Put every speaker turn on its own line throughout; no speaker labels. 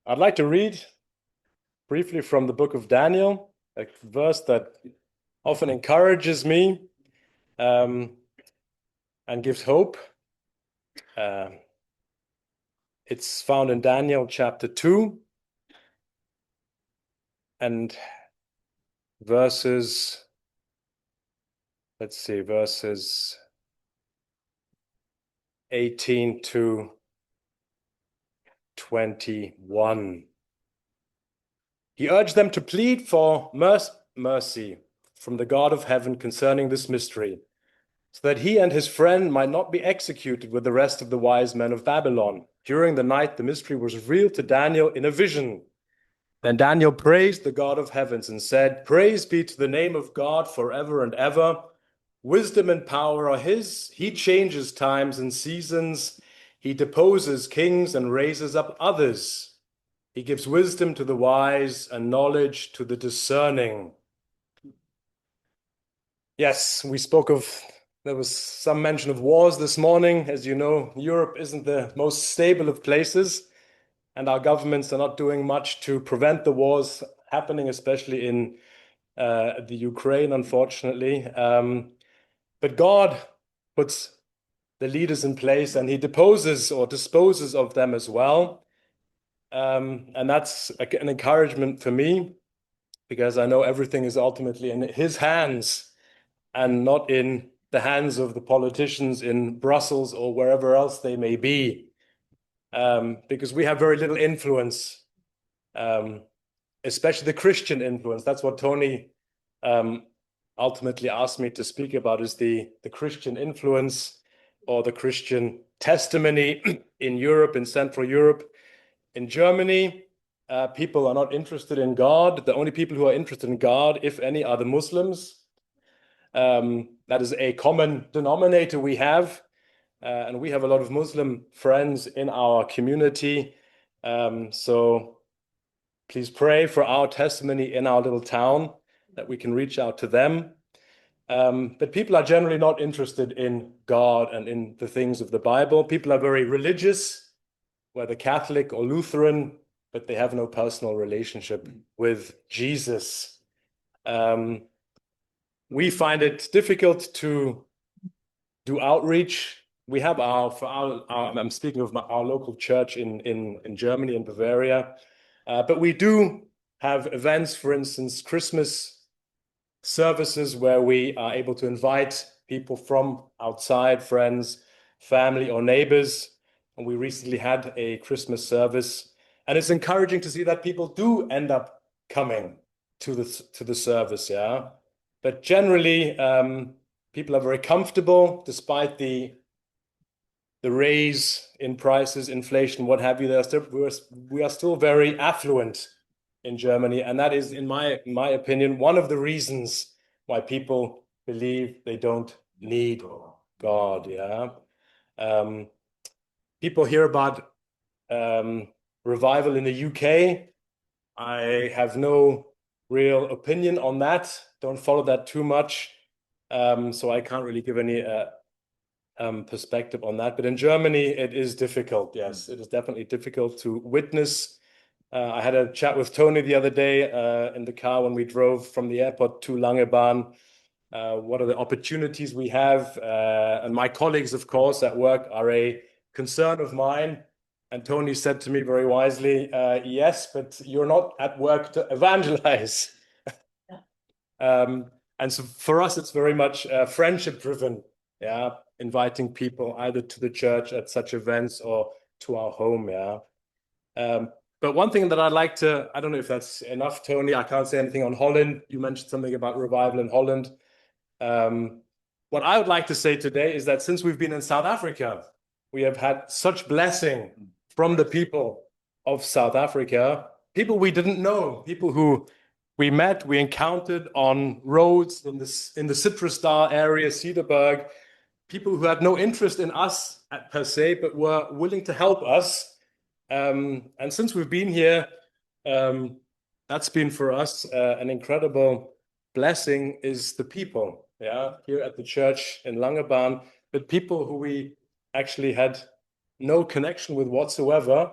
I'd like to read briefly from the book of Daniel, a verse that often encourages me and gives hope. It's found in Daniel chapter 2 and verses 18 to 21. He urged them to plead for mercy from the God of heaven concerning this mystery, so that he and his friend might not be executed with the rest of the wise men of Babylon. During the night, the mystery was revealed to Daniel in a vision. Then Daniel praised the God of heavens and said, "Praise be to the name of God forever and ever. Wisdom and power are his. He changes times and seasons. He deposes kings and raises up others. He gives wisdom to the wise and knowledge to the discerning." Yes, there was some mention of wars this morning. As you know, Europe isn't the most stable of places, and our governments are not doing much to prevent the wars happening, especially in the Ukraine, unfortunately. But God puts the leaders in place and he deposes or disposes of them as well. And that's an encouragement for me, because I know everything is ultimately in his hands and not in the hands of the politicians in Brussels or wherever else they may be, because we have very little influence, especially the Christian influence. That's what Tony ultimately asked me to speak about, is the Christian influence or the Christian testimony in Europe, in Central Europe. In Germany, people are not interested in God. The only people who are interested in God, if any, are the Muslims. That is a common denominator we have. And we have a lot of Muslim friends in our community. So please pray for our testimony in our little town, that we can reach out to them. But people are generally not interested in God and in the things of the Bible. People are very religious, whether Catholic or Lutheran, but they have no personal relationship with Jesus. We find it difficult to do outreach. We have I'm speaking of our local church in Germany, in Bavaria, but we do have events, for instance, Christmas services, where we are able to invite people from outside, friends, family, or neighbors. And we recently had a Christmas service, and it's encouraging to see that people do end up coming to the service, yeah. But generally, people are very comfortable despite the raise in prices, inflation, what have you. We are still very affluent in Germany, and that is, in my opinion, one of the reasons why people believe they don't need God. Yeah, people hear about revival in the UK. I have no real opinion on that. Don't follow that too much, so I can't really give any perspective on that. But in Germany, it is difficult. Yes, it is definitely difficult to witness. I had a chat with Tony the other day in the car when we drove from the airport to Langebahn. What are the opportunities we have? And my colleagues, of course, at work are a concern of mine. And Tony said to me very wisely, yes, but you're not at work to evangelize. And so for us, it's very much friendship driven. Yeah, inviting people either to the church at such events or to our home. Yeah. But one thing that I'd like to, I don't know if that's enough, Tony. I can't say anything on Holland. You mentioned something about revival in Holland. What I would like to say today is that since we've been in South Africa, we have had such blessing from the people of South Africa, people we didn't know, people who we met, we encountered on roads in the Citrusdal area, Cederberg, people who had no interest in us per se, but were willing to help us. And since we've been here, that's been for us an incredible blessing, is the people, yeah, here at the church in Langebahn, but people who we actually had no connection with whatsoever.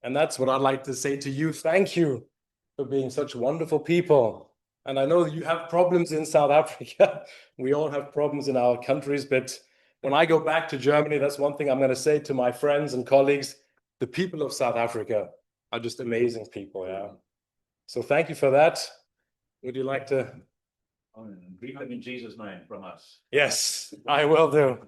And that's what I'd like to say to you. Thank you for being such wonderful people. And I know you have problems in South Africa. We all have problems in our countries, but when I go back to Germany, that's one thing I'm going to say to my friends and colleagues. The people of South Africa are just amazing people, yeah. So thank you for that. Would you like to?
Greet them in Jesus' name from us.
Yes, I will do.